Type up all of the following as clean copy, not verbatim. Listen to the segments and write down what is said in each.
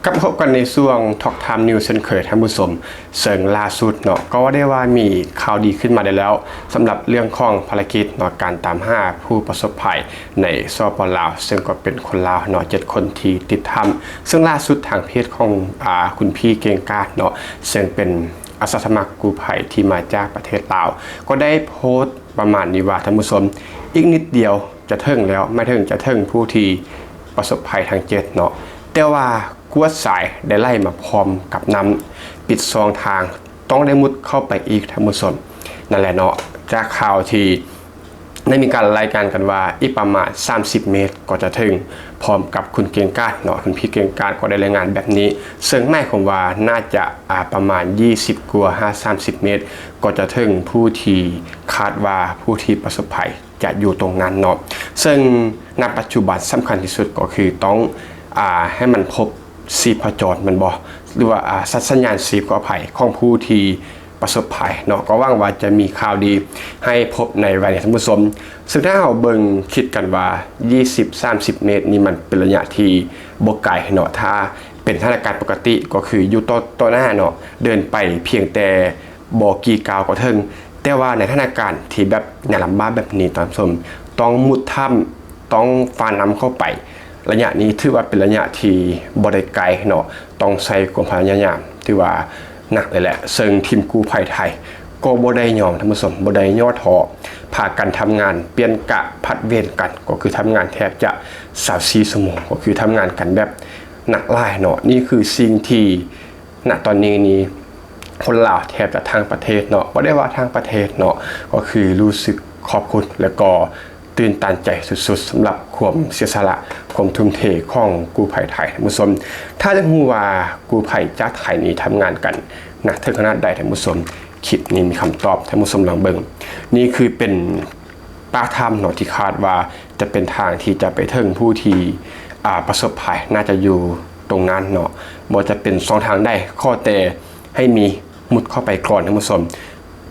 กับพบกันในช่วง Talk Time News เช่นเคยท่านผู้ชมเสริงล่าสุดเนาะก็ได้ว่ามีข่าวดีขึ้นมาได้แล้วสำหรับเรื่องของภารกิจเนาะการตามหาผู้ประสบภัยในสปป.ลาวซึ่งก็เป็นคนลาวเนาะ7คนที่ติดถ้ำซึ่งล่าสุดทางเพจของคุณพี่เก่งกาจเนาะซึ่งเป็นอาสาสมัครกู้ภัยที่มาจากประเทศลาวก็ได้โพสต์ประมาณนี้ว่าท่านผู้ชมอีกนิดเดียวจะถึงแล้วไม่ถึงจะถึงผู้ที่ประสบภัยทาง7เนาะแต่ว่ากวดสายได้ไล่มาพร้อมกับน้ำปิดซองทางต้องได้มุดเข้าไปอีกท่านผู้ชมนั่นแหละเนาะจากข่าวที่ได้มีการรายงานกันว่าอีกประมาณ30 เมตรก็จะถึงพร้อมกับคุณเกียงกาจเนาะคุณพี่เกียงกาจก็ได้รายงานแบบนี้ซึ่งหมายความว่าน่าจะประมาณ20กว่า30 เมตรก็จะถึงผู้ที่คาดว่าผู้ที่ประสบภัยจะอยู่ตรงนั้นเนาะซึ่งณปัจจุบันสำคัญที่สุดก็คือต้องให้มันพบชีพจรมันบอกหรือว่าสัญญาณชีพขออภัยของผู้ที่ประสบภัยเนาะก็หวังว่าจะมีข่าวดีให้พบในวันนี้ท่านผู้ชมซึ่งถ้าเราเบิ่งคิดกันว่า20-30 เมตรนี่มันเป็นระยะที่บ่ไกลเนาะถ้าเป็นสถานการณ์ปกติก็คืออยู่ต่อหน้าเนาะเดินไปเพียงแต่บ่กี่ก้าวก็ถึงแต่ว่าในสถานการณ์ที่แบบยากลำบากแบบนี้ท่านผู้ชมต้องมุดถ้ำต้องฝ่าน้ำเข้าไประยะนี้ถือว่าเป็นระยะที่บ่ได้ไกลเนาะต้องใช้ความพยายามที่ว่าหนักเลยแหละซึ่งทีมกู้ภัยไทยก็บ่ได้ยอมท่านผู้ชมบ่ได้ย่อท้อพากันทำงานเปลี่ยนกะผัดเวรกันก็คือทำงานแทบจะ24 ชั่วโมงก็คือทำงานกันแบบหนักหลายเนาะนี่คือสิ่งที่ณตอนนี้คนลาวแทบจะทางประเทศเนาะบ่ได้ว่าทางประเทศเนาะก็คือรู้สึกขอบคุณแล้วก็ตื่นตันใจสุดๆสำหรับความเสียสละความทุ่มเทของกู้ภัยไทยท่านผู้ชมถ้าจะรู้ว่ากู้ภัยจากไทยนี้ทำงานกันหนักถึงขนาดใดท่านผู้ชมคลิปนี้มีคำตอบท่านผู้ชมลองเบิ่งนี่คือเป็นปากถ้ำเนาะที่คาดว่าจะเป็นทางที่จะไปถึงผู้ที่ประสบภัยน่าจะอยู่ตรงนั้นเนาะบ่จะเป็น2 ทางได้ข้อแต่ให้มีมุดเข้าไปก่อนท่านผู้ชม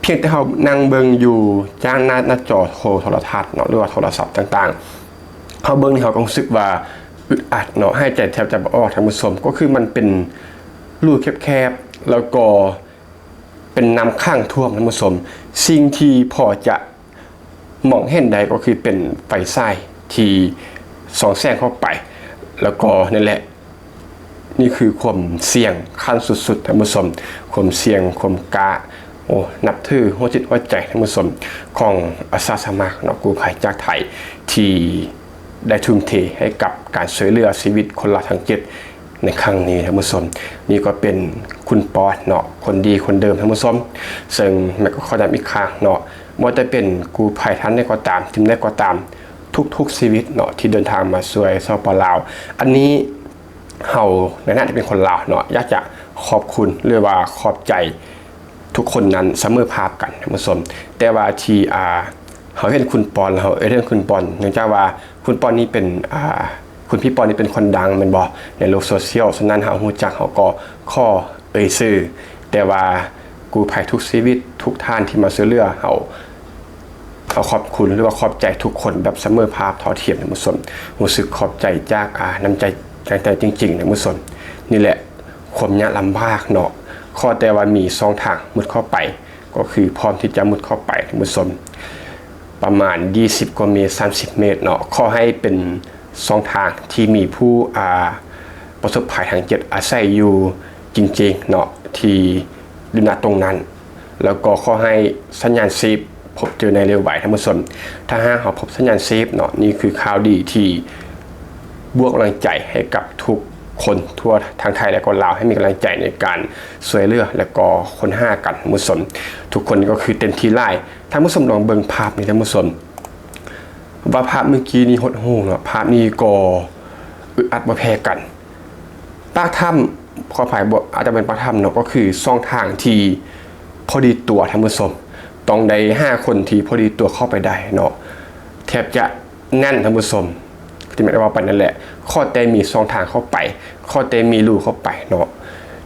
เพียงแต่เขานั่งเบิ่งอยู่จ้างหน้าจอโทรทัศน์เนาะหรือว่าโทรศัพท์ต่างๆเขาเบิ่งนี่เขาก็รู้สึกว่าอึดอัดเนาะให้ใจแทบจะบ่ออกท่านผู้ชมก็คือมันเป็นรูแคบๆแล้วก็เป็นน้ำข้างท่วมท่านผู้ชมสิ่งที่พอจะมองเห็นได้ก็คือเป็นไฟฉายที่ส่องแสงเข้าไปแล้วก็นั่นแหละนี่คือความเสี่ยงขั้นสุดๆท่านผู้ชมความเสี่ยงความกล้านับถือหัวจิตหัวใจท่านผู้ชมของอาสาสมัครเนาะกู้ภัยจากไทยที่ได้ทุ่มเทให้กับการช่วยเหลือชีวิตคนลาวทั้ง7ในครั้งนี้ท่านผู้ชมนี่ก็เป็นคุณปอดเนาะคนดีคนเดิมท่านผู้ชมซึ่งแม่ก็ขอย้ำอีกครั้งเนาะว่าจะเป็นกู้ภัยท่านใดก็ตามทีมใดก็ตามทุกชีวิตเนาะที่เดินทางมาช่วยสปป.ลาวอันนี้เฮาในฐานะที่เป็นคนลาวเนาะอยากจะขอบคุณหรือว่าขอบใจทุกคนนั้นเสมอภาพกันท่านผู้ชมแต่ว่าที่เขาเห็นคุณปอนเขาเห็นคุณปอนเนื่องจากว่าคุณปอนนี่เป็นคุณพี่ปอนนี่เป็นคนดังมันบอกในโลกโซเชียลฉะนั้นเขาฮู้จักเขาก็ข้อชื่อแต่ว่ากู้ภัยทุกชีวิตทุกท่านที่มาช่วยเหลือเขาขอบคุณหรือว่าขอบใจทุกคนแบบเสมอภาพเท่าเทียมท่านผู้ชมรู้สึกขอบใจจากน้ำใจใจจริงๆท่านผู้ชมนี่แหละความยากลำบากเนาะข้อแต่ว่ามี2 ทางมุดเข้าไปก็คือพร้อมที่จะมุดเข้าไปท่านผู้ชมประมาณ20 กว่าเมตร30 เมตรเนาะขอให้เป็น2 ทางที่มีผู้ประสบภัยทาง7อาศัยอยู่จริงๆเนาะที่อยู่ณตรงนั้นแล้วก็ขอให้สัญญาณชีพพบเจอในเร็วไวท่านผู้ชมถ้าหากพบสัญญาณชีพเนาะนี่คือข่าวดีที่บวกกำลังใจให้กับทุกคนทั่วทางไทยและก็ลาวให้มีกำลังใจในการช่วยเหลือและก็ค้นหากันท่านผู้ชมทุกคนก็คือเต็มที่ไล่ท่านผู้ชมลองเบิ่งภาพนี้ท่านผู้ชมว่าภาพเมื่อกี้นี้หดหู่เนาะภาพนี้ก็อึดอัดบ่แพ้กันปากถ้ำขออภัยบ่อาจจะเป็นปากถ้ำเนาะก็คือ2 ทางที่พอดีตัวท่านผู้ชมต้องได้5 คนที่พอดีตัวเข้าไปได้เนาะแทบจะแน่นท่านผู้ชมที่แม่ว่าไปนั่นแหละข้อแต่มี2 ทางเข้าไปข้อแต่มีรูเข้าไปเนาะ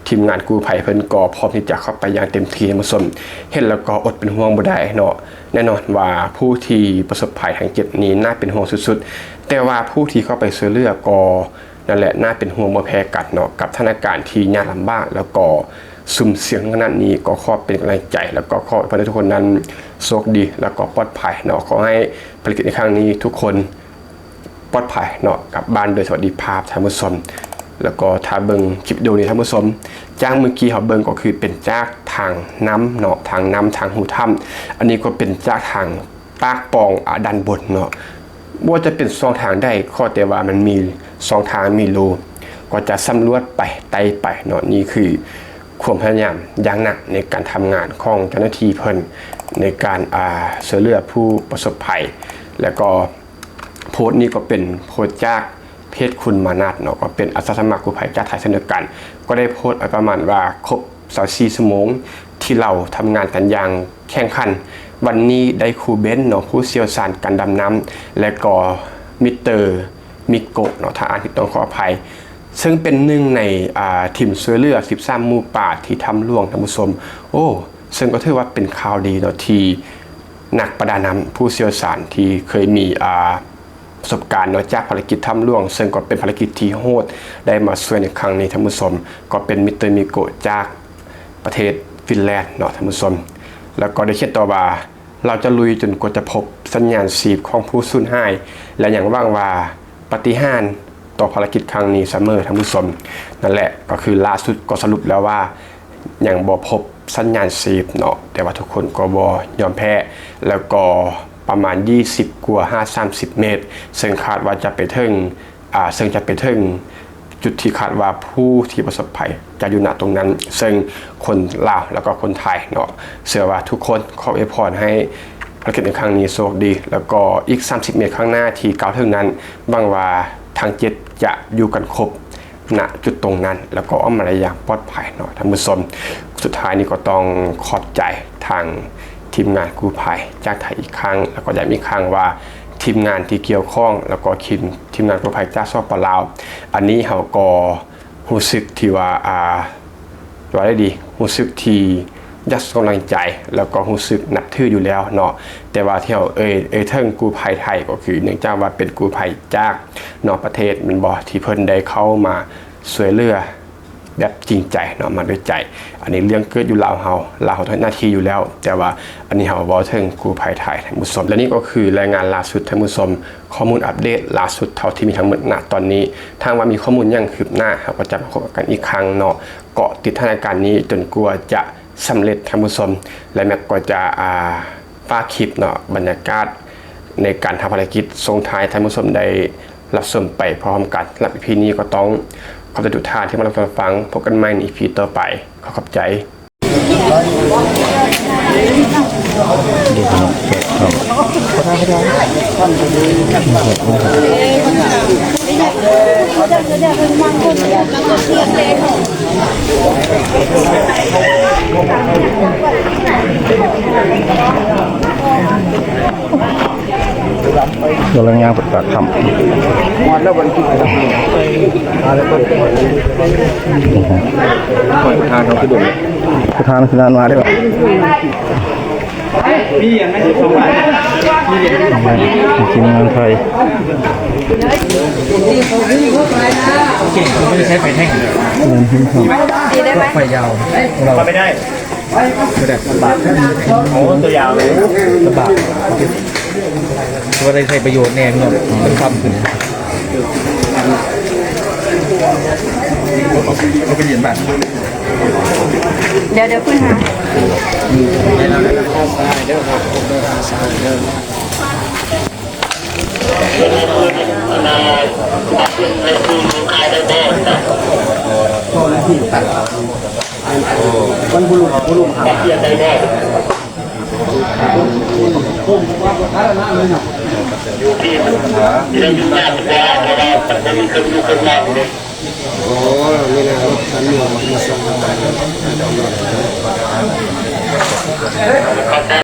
ทีมงานกู้ภัยเพิ่นก็พร้อมที่จะเข้าไปอย่างเต็มที่ท่านผู้ชมเห็นแล้วก็อดเป็นห่วงบ่ได้เนาะแน่นอนว่าผู้ที่ประสบภัยทางจิตนี้น่าเป็นห่วงสุดๆแต่ว่าผู้ที่เข้าไปช่วยเหลือก็ นั่นแหละน่าเป็นห่วงบ่แพ้กันเนาะกับสถานการณ์ที่ยากลำบากแล้วก็สุ่มเสี่ยงขนาดนี้ก็ขอเป็นกำลังใจแล้วก็ขอให้ทุกคนนั้นโชคดีแล้วก็ปลอดภัยเนาะขอให้ภารกิจในครั้งนี้ทุกคนปลอดภัยเนาะกลับบ้านโดยสวัสดิภาพท่านผู้ชมแล้วก็ถ้าเบิ่งคลิปวิดีโอนี้ท่านผู้ชมจ้างเมื่อกี้เขาเบิ่งก็คือเป็นจากทางน้ำเนาะทางน้ำทางหูถ้ำอันนี้ก็เป็นจากทางปากปองด้านบนเนาะว่าจะเป็นสองทางได้ข้อแต่ว่ามันมีสองทางมีรูก็จะสำรวจไปไต่ไปเนาะนี่คือความพยายามอย่างหนักในการทำงานของเจ้าหน้าที่เพิ่นในการช่วยเหลือผู้ประสบภัยแล้วก็โพสต์นี้ก็เป็นโพสต์จากเพจคุณมานัทเนาะก็เป็นอาสาสมัครกู้ภัยจากไทยเช่นเดียวกันก็ได้โพสต์ประมาณว่าครบ24ชั่วโมงที่เราทำงานกันอย่างแข่งขันวันนี้ได้ครูเบนเนาะผู้เชี่ยวชาญการดำน้ำและก็มิสเตอร์มิโกะเนาะถ้าอ่านผิดต้องขออภัยซึ่งเป็นหนึ่งในทีมช่วยเหลือ13หมู่ป่าที่ทำล่วงท่านผู้ชมโอ้ซึ่งก็ถือว่าเป็นข่าวดีเนาะที่นักประดาน้ำผู้เชี่ยวชาญที่เคยมีประสบการณ์เนาะจากภารกิจทำล่วงซึ่งก็เป็นภารกิจที่โหดได้มาช่วยในครั้งนี้ท่านผู้ชมก็เป็นมิสเตอร์มิโกะจากประเทศฟินแลนด์เนาะท่านผู้ชมแล้วก็ได้เขียนต่อว่าเราจะลุยจนกว่าจะพบสัญญาณชีพของผู้สูญหายและอย่างว่างว่าปาฏิหาริย์ต่อภารกิจครั้งนี้เสมอท่านผู้ชมนั่นแหละก็คือล่าสุดก็สรุปแล้วว่ายังบ่พบสัญญาณชีพเนาะแต่ว่าทุกคนก็บ่ยอมแพ้แล้วก็ประมาณ20กว่า30 เมตรซึ่งคาดว่าจะไปถึงจุดที่คาดว่าผู้ที่ประสบภัยจะอยู่ณตรงนั้นซึ่งคนลาวแล้วก็คนไทยเนาะเชื่อว่าทุกคนขออวยพรให้ภารกิจในครั้งนี้โชคดีแล้วก็อีก30 เมตรข้างหน้าที่ก้าวถึงนั้นบางว่าทาง7จะอยู่กันครบณจุดตรงนั้นแล้วก็อ้อมมาได้อย่างปลอดภัยเนาะท่านผู้ชมสุดท้ายนี้ก็ต้องขอบใจทางทีมงานกู้ภัยจากไทยอีกครั้งแล้วก็ย้ำอีกครั้งว่าทีมงานที่เกี่ยวข้องแล้วก็ทีมงานกู้ภัยจากสปป.ลาวอันนี้เขาก็รู้สึกที่ว่าได้ดีรู้สึกที่ยัดกำลังใจแล้วก็รู้สึกนับถืออยู่แล้วเนาะแต่ว่าที่เขาเทิงกู้ภัยไทยก็คือเนื่องจากว่าเป็นกู้ภัยจากนอกประเทศมันบ่ที่เพิ่นได้เข้ามาช่วยเหลือแบบจริงใจเนาะมาด้วยใจอันนี้เรื่องเกิดอยู่ลาวทุกหน้าที่อยู่แล้วแต่ว่าอันนี้เขาบอกถึงกู้ภัยไทยท่านผู้ชมและนี่ก็คือรายงานล่าสุดท่านผู้ชมข้อมูลอัปเดตล่าสุดเท่าที่มีทั้งหมดณตอนนี้ทางว่ามีข้อมูลยังคืบหน้าเราก็จะมาพบกันอีกครั้งเนาะเกาะติดสถานการณ์นี้จนกลัวจะสำเร็จท่านผู้ชมและแม็กก็จะฝากคลิปเนาะบรรยากาศในการทำภารกิจส่งท้ายท่านผู้ชมได้รับชมไปพร้อมกันและอีพีนี้ก็ต้องขอบใจทุกท่านที่มารับฟังพบกันใหม่ในอีพีต่อไปขอบใจกำลังย่างปากคำวันแล้ววันที่ไหนอะไรก็ทานเราคือดุทานคือนานมาได้หรอมีอย่างนั้นสองวันทีมงานไทยเก่งเขาไม่ได้ใช้ไฟแท่งไฟยาวเราไม่ได้ไม่ได้ลำบากโอ้ตัวยาวเลยลำบากว่าได้ใช้ประโยชน์แน่นอนเป็นคำขึ้นเขาไปเรียนบ้านเดี๋ยวขึ้นหาวันบุรุษหาเกียรติได้แน่โอ้นี่นะครับท่านมีมาส่ง